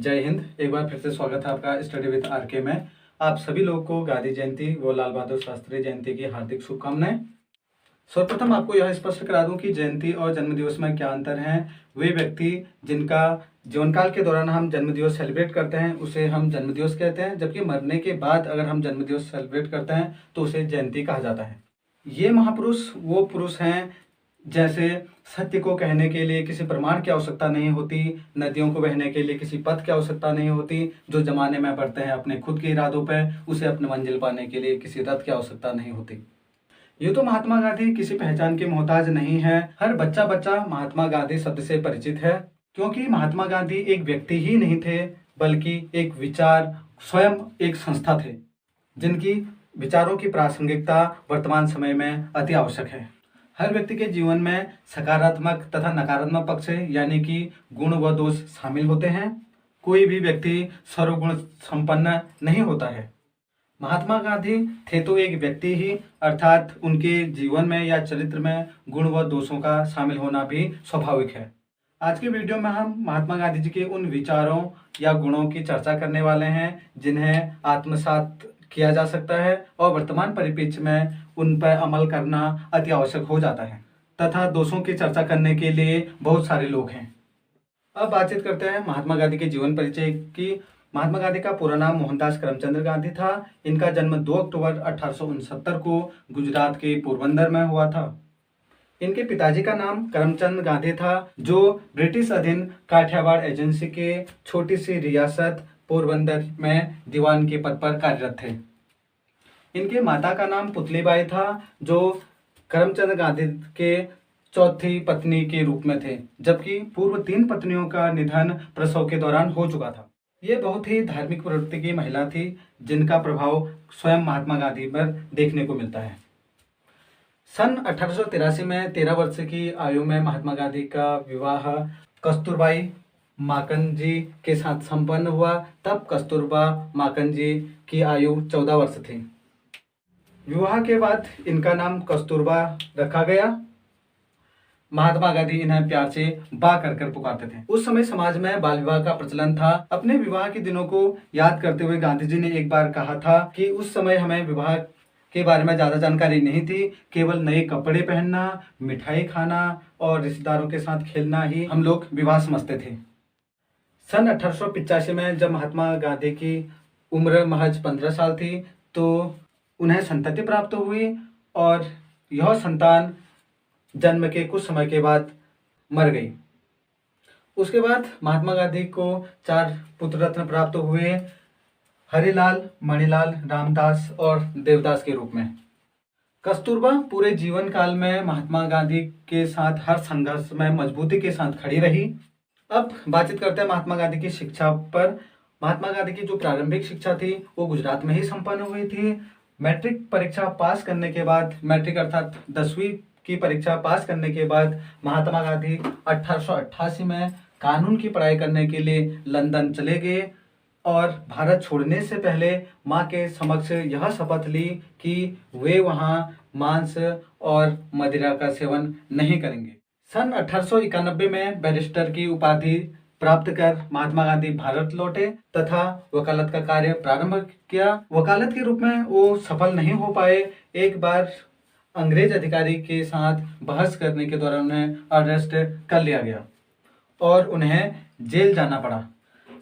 जय हिंद। एक बार फिर से स्वागत है आपका स्टडी विद आरके में। आप सभी लोगों को गांधी जयंती व लाल बहादुर शास्त्री जयंती की हार्दिक शुभकामनाएं। सर्वप्रथम आपको यह स्पष्ट करा दूं कि जयंती और जन्मदिवस में क्या अंतर है। वे व्यक्ति जिनका जीवन काल के दौरान हम जन्मदिवस सेलिब्रेट करते हैं उसे हम जन्मदिवस कहते हैं, जबकि मरने के बाद अगर हम जन्मदिवस सेलिब्रेट करते हैं तो उसे जयंती कहा जाता है। ये महापुरुष वो पुरुष हैं जैसे सत्य को कहने के लिए किसी प्रमाण की आवश्यकता नहीं होती, नदियों को बहने के लिए किसी पथ की आवश्यकता नहीं होती, जो जमाने में बढ़ते हैं अपने खुद के इरादों पर, उसे अपनी मंजिल पाने के लिए किसी रथ की आवश्यकता नहीं होती। ये तो महात्मा गांधी किसी पहचान के मोहताज नहीं है। हर बच्चा बच्चा महात्मा गांधी शब्द से परिचित है, क्योंकि महात्मा गांधी एक व्यक्ति ही नहीं थे बल्कि एक विचार, स्वयं एक संस्था थे जिनकी विचारों की प्रासंगिकता वर्तमान समय में अति आवश्यक है। हर व्यक्ति के जीवन में सकारात्मक तथा नकारात्मक पक्ष यानी कि गुण व दोष शामिल होते हैं। कोई भी व्यक्ति सर्वगुण संपन्न नहीं होता है। महात्मा गांधी थे तो एक व्यक्ति ही, अर्थात उनके जीवन में या चरित्र में गुण व दोषों का शामिल होना भी स्वाभाविक है। आज के वीडियो में हम महात्मा गांधी जी के उन विचारों या गुणों की चर्चा करने वाले हैं जिन्हें आत्मसात किया जा सकता है और वर्तमान परिप्रेक्ष्य में उन पर अमल करना अति आवश्यक हो जाता है, तथा दोषों की चर्चा करने के लिए बहुत सारे लोग हैं। अब बातचीत करते हैं महात्मा गांधी के जीवन परिचय की। महात्मा गांधी का पूरा नाम मोहनदास करमचंद गांधी था। इनका जन्म 2 अक्टूबर 1869 को गुजरात के पोरबंदर में हुआ था। इनके पिताजी का नाम करमचंद गांधी था, जो ब्रिटिश अधीन काठियावाड़ एजेंसी के छोटी सी रियासत पोरबंदर में दीवान के पद पर कार्यरत थे। इनके माता का नाम पुतलीबाई था, जो करमचंद गांधी के चौथी पत्नी के रूप में थे, जबकि पूर्व 3 पत्नियों का निधन प्रसव के दौरान हो चुका था। ये बहुत ही धार्मिक प्रवृत्ति की महिला थी, जिनका प्रभाव स्वयं महात्मा गांधी पर देखने को मिलता है। सन 1883 में 13 वर्ष की आयु में महात्मा गांधी का विवाह कस्तूरबाई माकनजी के साथ संपन्न हुआ। तब कस्तूरबा माकनजी की आयु 14 वर्ष थी। विवाह के बाद इनका नाम कस्तूरबा रखा गया। महात्मा गांधी इन्हें प्यार से बा कर पुकारते थे। उस समय समाज में बाल विवाह का प्रचलन था। अपने विवाह के दिनों को याद करते हुए गांधी जी ने एक बार कहा था कि उस समय हमें विवाह के बारे में ज़्यादा जानकारी नहीं थी। केवल नए कपड़े पहनना, मिठाई खाना और रिश्तेदारों के साथ खेलना ही हम लोग विवाह समझते थे। सन 1885 में जब महात्मा गांधी की उम्र महज 15 साल थी तो उन्हें संतति प्राप्त हुई और यह संतान जन्म के कुछ समय के बाद मर गई। उसके बाद महात्मा गांधी को 4 पुत्र रत्न प्राप्त हुए, हरिलाल, मणिलाल, रामदास और देवदास के रूप में। कस्तूरबा पूरे जीवन काल में महात्मा गांधी के साथ हर संघर्ष में मजबूती के साथ खड़ी रही। अब बातचीत करते हैं महात्मा गांधी की शिक्षा पर। महात्मा गांधी की जो प्रारंभिक शिक्षा थी वो गुजरात में ही संपन्न हुई थी। मैट्रिक परीक्षा पास करने के बाद, मैट्रिक अर्थात 10वीं की परीक्षा पास करने के बाद महात्मा गांधी 1888 में कानून की पढ़ाई करने के लिए लंदन चले गए और भारत छोड़ने से पहले मां के समक्ष यह शपथ ली कि वे वहां मांस और मदिरा का सेवन नहीं करेंगे। सन 1891 में बैरिस्टर की उपाधि प्राप्त कर महात्मा गांधी भारत लौटे तथा वकालत का कार्य प्रारंभ किया। वकालत के रूप में वो सफल नहीं हो पाए। एक बार अंग्रेज अधिकारी के साथ बहस करने के दौरान उन्हें अरेस्ट कर लिया गया और उन्हें जेल जाना पड़ा।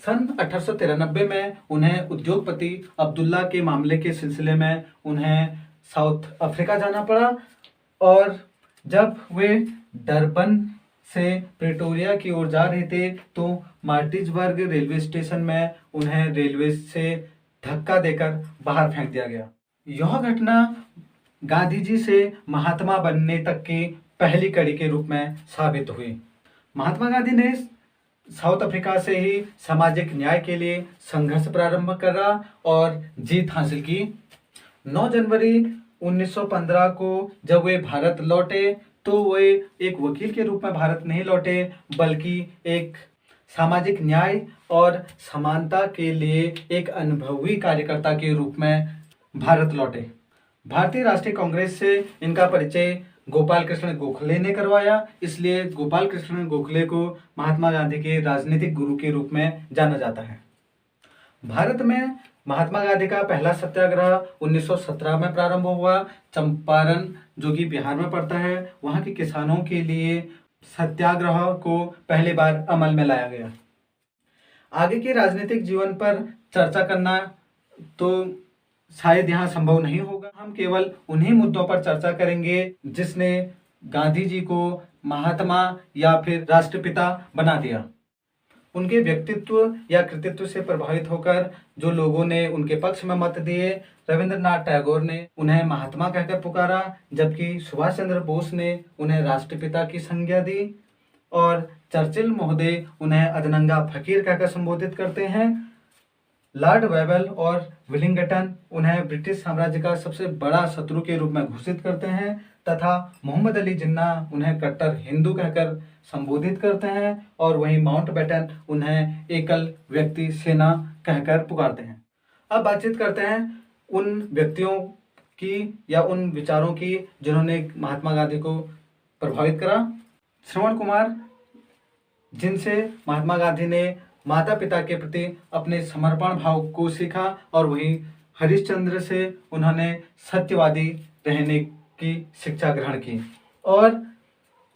सन 1893 में उन्हें उद्योगपति अब्दुल्ला के मामले के सिलसिले में उन्हें साउथ अफ्रीका जाना पड़ा और जब वे डरबन से प्रेटोरिया की ओर जा रहे थे तो मार्टिजबर्ग रेलवे स्टेशन में उन्हें रेलवे से धक्का देकर बाहर फेंक दिया गया। यह घटना गांधी जी से महात्मा बनने तक की पहली कड़ी के रूप में साबित हुई। महात्मा गांधी ने साउथ अफ्रीका से ही सामाजिक न्याय के लिए संघर्ष प्रारंभ करा और जीत हासिल की। 9 जनवरी 1915 को जब वे भारत लौटे तो वे एक वकील के रूप में भारत नहीं लौटे, बल्कि एक सामाजिक न्याय और समानता के लिए एक अनुभवी कार्यकर्ता के रूप में भारत लौटे। भारतीय राष्ट्रीय कांग्रेस से इनका परिचय गोपाल कृष्ण गोखले ने करवाया, इसलिए गोपाल कृष्ण गोखले को महात्मा गांधी के राजनीतिक गुरु के रूप में जाना जाता है। भारत में महात्मा गांधी का पहला सत्याग्रह 1917 में प्रारंभ हुआ। चंपारण, जो कि बिहार में पड़ता है, वहां के किसानों के लिए सत्याग्रह को पहली बार अमल में लाया गया। आगे के राजनीतिक जीवन पर चर्चा करना तो शायद यहाँ संभव नहीं होगा। हम केवल उन्हीं मुद्दों पर चर्चा करेंगे जिसने गांधी जी को महात्मा या फिर राष्ट्रपिता बना दिया। उनके व्यक्तित्व या कृतित्व से प्रभावित होकर जो लोगों ने उनके पक्ष में मत दिए, रविंद्रनाथ टैगोर ने उन्हें महात्मा कहकर पुकारा, जबकि सुभाष चंद्र बोस ने उन्हें राष्ट्रपिता की संज्ञा दी, और चर्चिल महोदय उन्हें अदनंगा फकीर कहकर संबोधित करते हैं। लॉर्ड वेबल और विलिंगटन उन्हें ब्रिटिश साम्राज्य का सबसे बड़ा शत्रु के रूप में घोषित करते हैं, तथा मोहम्मद अली जिन्ना उन्हें कट्टर हिंदू कहकर संबोधित करते हैं, और वहीं माउंटबेटन उन्हें एकल व्यक्ति सेना कहकर पुकारते हैं। अब बातचीत करते हैं उन व्यक्तियों की या उन विचारों की जिन्होंने महात्मा गांधी को प्रभावित करा। श्रवण कुमार, जिनसे महात्मा गांधी ने माता पिता के प्रति अपने समर्पण भाव को सीखा, और वहीं हरिश्चंद्र से उन्होंने सत्यवादी रहने की शिक्षा ग्रहण की, और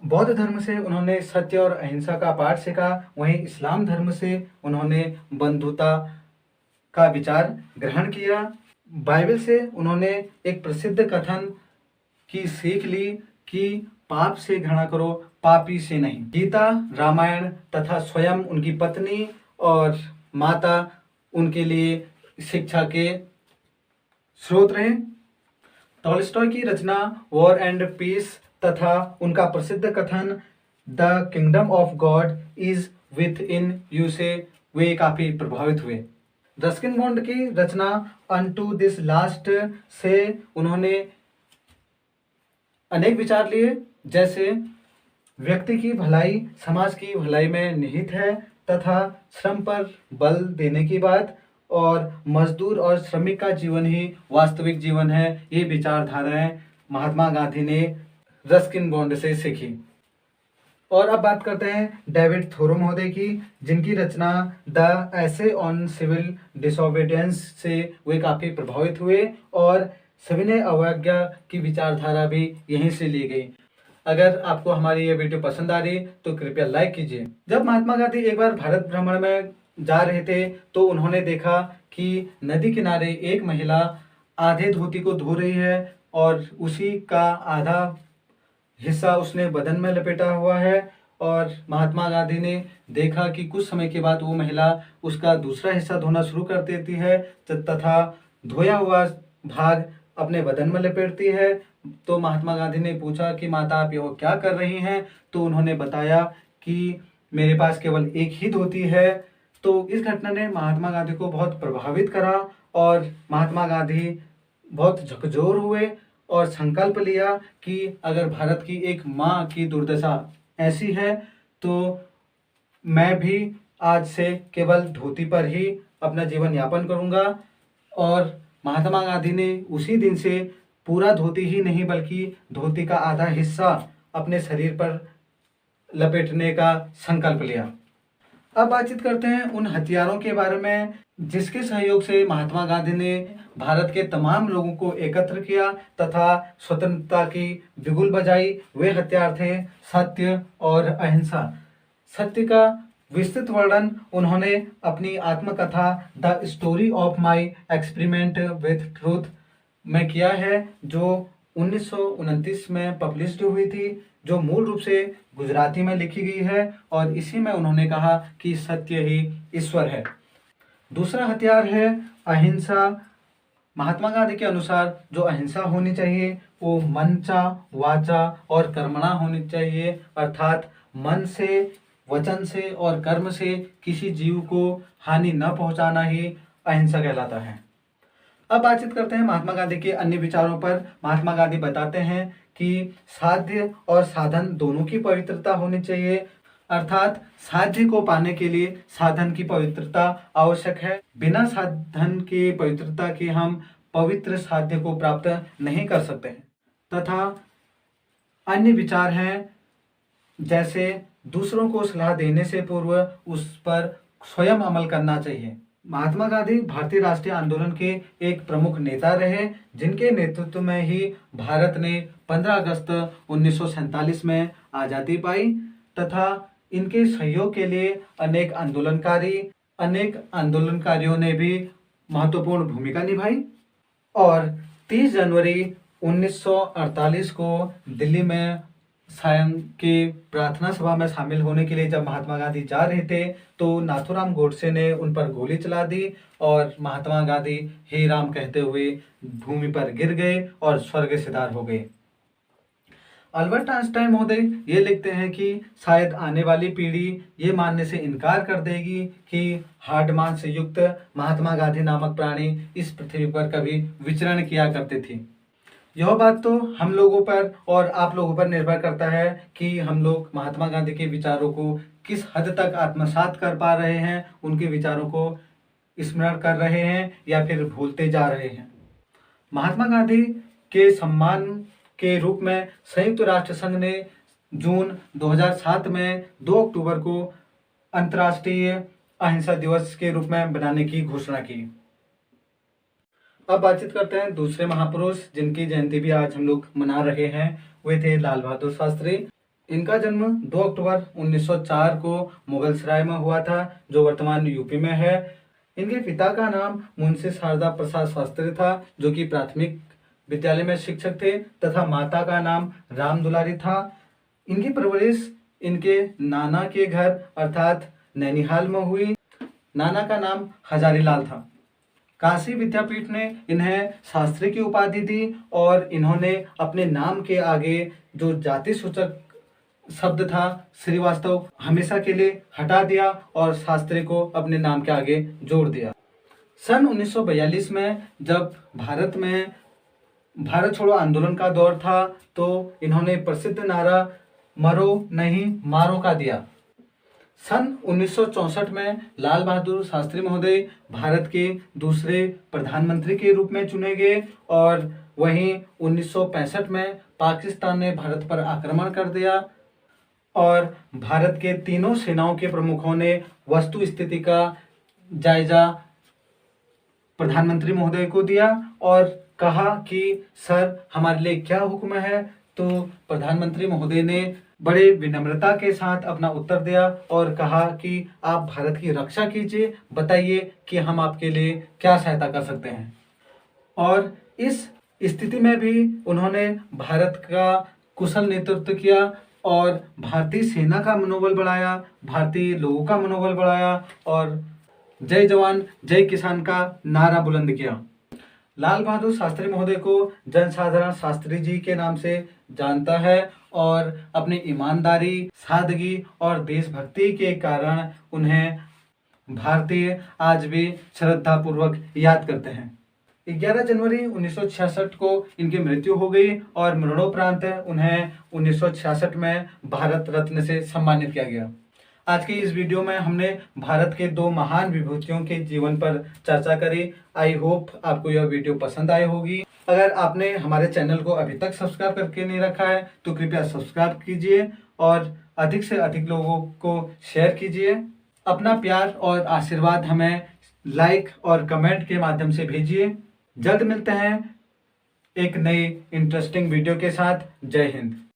बौद्ध धर्म से उन्होंने सत्य और अहिंसा का पाठ सीखा। वहीं इस्लाम धर्म से उन्होंने बंधुता का विचार ग्रहण किया। बाइबल से उन्होंने एक प्रसिद्ध कथन की सीख ली कि पाप से घृणा करो, पापी से नहीं। गीता, रामायण तथा स्वयं उनकी पत्नी और माता उनके लिए शिक्षा के स्रोत रहे। टॉलस्टॉय की रचना वॉर एंड पीस तथा उनका प्रसिद्ध कथन the kingdom of God is with in you से वे काफी प्रभावित हुए। रस्किन बॉन्ड की रचना अनटू दिस लास्ट से उन्होंने अनेक विचार लिए, जैसे व्यक्ति की भलाई समाज की भलाई में निहित है, तथा श्रम पर बल देने की बात, और मजदूर और श्रमिक का जीवन ही वास्तविक जीवन है। ये विचारधाराएं महात्मा गांधी ने रस्किन बॉन्ड से सीखी। और अब बात करते हैं डेविड थोरो महोदय की, जिनकी रचना the essay on civil disobedience से वे काफ़ी प्रभावित हुए, और सविनय अवज्ञा की विचारधारा भी यहीं से ली गई। अगर आपको हमारी ये वीडियो पसंद आ रही तो कृपया लाइक कीजिए। जब महात्मा गांधी एक बार भारत भ्रमण में जा रहे थे तो उन्होंने देखा कि नदी किनारे एक महिला आधे धोती को धो रही है, और उसी का आधा हिस्सा उसने बदन में लपेटा हुआ है, और महात्मा गांधी ने देखा कि कुछ समय के बाद वो महिला उसका दूसरा हिस्सा धोना शुरू कर देती है तथा धोया हुआ भाग अपने बदन में लपेटती है। तो महात्मा गांधी ने पूछा कि माता आप यह क्या कर रही हैं? तो उन्होंने बताया कि मेरे पास केवल एक ही धोती है। तो इस घटना ने महात्मा गांधी को बहुत प्रभावित करा, और महात्मा गांधी बहुत झकझोर हुए और संकल्प लिया कि अगर भारत की एक माँ की दुर्दशा ऐसी है तो मैं भी आज से केवल धोती पर ही अपना जीवन यापन करूँगा। और महात्मा गांधी ने उसी दिन से पूरा धोती ही नहीं बल्कि धोती का आधा हिस्सा अपने शरीर पर लपेटने का संकल्प लिया। अब बातचीत करते हैं उन हथियारों के बारे में जिसके सहयोग से महात्मा गांधी ने भारत के तमाम लोगों को एकत्र किया तथा स्वतंत्रता की बिगुल बजाई। वे हथियार थे सत्य और अहिंसा। सत्य का विस्तृत वर्णन उन्होंने अपनी आत्मकथा the story of my experiment with truth में किया है, जो 1929 में पब्लिश्ड हुई थी, जो मूल रूप से गुजराती में लिखी गई है, और इसी में उन्होंने कहा कि सत्य ही ईश्वर है। दूसरा हथियार है अहिंसा। महात्मा गांधी के अनुसार जो अहिंसा होनी चाहिए वो मनचा, वाचा और कर्मणा होनी चाहिए, अर्थात मन से, वचन से और कर्म से किसी जीव को हानि न पहुंचाना ही अहिंसा कहलाता है। अब बातचीत करते हैं महात्मा गांधी के अन्य विचारों पर। महात्मा गांधी बताते हैं कि साध्य और साधन दोनों की पवित्रता होनी चाहिए, अर्थात साध्य को पाने के लिए साधन की पवित्रता आवश्यक है। बिना साधन की पवित्रता के हम पवित्र साध्य को प्राप्त नहीं कर सकते हैं। तथा अन्य विचार हैं, जैसे दूसरों को सलाह देने से पूर्व उस पर स्वयं अमल करना चाहिए। महात्मा गांधी भारतीय राष्ट्रीय आंदोलन के एक प्रमुख नेता रहे, जिनके नेतृत्व में ही भारत ने 15 अगस्त 1947 में आज़ादी पाई तथा इनके सहयोग के लिए अनेक आंदोलनकारियों ने भी महत्वपूर्ण भूमिका निभाई। और 30 जनवरी 1948 को दिल्ली में सायं के प्रार्थना सभा में शामिल होने के लिए जब महात्मा गांधी जा रहे थे तो नाथूराम गोडसे ने उन पर गोली चला दी और महात्मा गांधी हे राम कहते हुए भूमि पर गिर गए और स्वर्ग सिधार हो गए। अल्बर्ट आइंस्टाइन महोदय ये लिखते हैं कि शायद आने वाली पीढ़ी ये मानने से इनकार कर देगी कि हाड मांस से युक्त महात्मा गांधी नामक प्राणी इस पृथ्वी पर कभी विचरण किया करते थे। यह बात तो हम लोगों पर और आप लोगों पर निर्भर करता है कि हम लोग महात्मा गांधी के विचारों को किस हद तक आत्मसात कर पा रहे हैं, उनके विचारों को स्मरण कर रहे हैं या फिर भूलते जा रहे हैं। महात्मा गांधी के सम्मान के रूप में संयुक्त राष्ट्र संघ ने जून 2007 में 2 अक्टूबर को अंतर्राष्ट्रीय अहिंसा दिवस के रूप में बनाने की घोषणा की। अब बातचीत करते हैं दूसरे महापुरुष जिनकी जयंती भी आज हम लोग मना रहे हैं। वे थे लाल बहादुर शास्त्री। इनका जन्म 2 अक्टूबर 1904 को मुगलसराय में हुआ था, जो वर्तमान यूपी में है। इनके पिता का नाम मुंशी शारदा प्रसाद शास्त्री था, जो कि प्राथमिक विद्यालय में शिक्षक थे, तथा माता का नाम राम दुलारी था। इनकी परवरिश इनके नाना के घर अर्थात नैनीहाल में हुई। नाना का नाम हजारीलाल था। काशी विद्यापीठ ने इन्हें शास्त्री की उपाधि दी और इन्होंने अपने नाम के आगे जो जाति सूचक शब्द था श्रीवास्तव हमेशा के लिए हटा दिया और शास्त्री को अपने नाम के आगे जोड़ दिया। सन 1942 में जब भारत छोड़ो आंदोलन का दौर था तो इन्होंने प्रसिद्ध नारा मरो नहीं मारो का दिया। सन 1964 में लाल बहादुर शास्त्री महोदय भारत के दूसरे प्रधानमंत्री के रूप में चुने गए और वहीं 1965 में पाकिस्तान ने भारत पर आक्रमण कर दिया और भारत के तीनों सेनाओं के प्रमुखों ने वस्तु स्थिति का जायजा प्रधानमंत्री महोदय को दिया और कहा कि सर हमारे लिए क्या हुक्म है। तो प्रधानमंत्री महोदय ने बड़े विनम्रता के साथ अपना उत्तर दिया और कहा कि आप भारत की रक्षा कीजिए, बताइए कि हम आपके लिए क्या सहायता कर सकते हैं। और इस स्थिति में भी उन्होंने भारत का कुशल नेतृत्व किया और भारतीय सेना का मनोबल बढ़ाया, भारतीय लोगों का मनोबल बढ़ाया और जय जवान जय किसान का नारा बुलंद किया। लाल बहादुर शास्त्री महोदय को जनसाधारण शास्त्री जी के नाम से जानता है और अपनी ईमानदारी, सादगी और देशभक्ति के कारण उन्हें भारतीय आज भी श्रद्धापूर्वक याद करते हैं। 11 जनवरी 1966 को इनकी मृत्यु हो गई और मरणोपरांत उन्हें 1966 में भारत रत्न से सम्मानित किया गया। आज की इस वीडियो में हमने भारत के 2 महान विभूतियों के जीवन पर चर्चा करी। आई होप आपको यह वीडियो पसंद आई होगी। अगर आपने हमारे चैनल को अभी तक सब्सक्राइब करके नहीं रखा है तो कृपया सब्सक्राइब कीजिए और अधिक से अधिक लोगों को शेयर कीजिए। अपना प्यार और आशीर्वाद हमें लाइक और कमेंट के माध्यम से भेजिए। जल्द मिलते हैं एक नई इंटरेस्टिंग वीडियो के साथ। जय हिंद।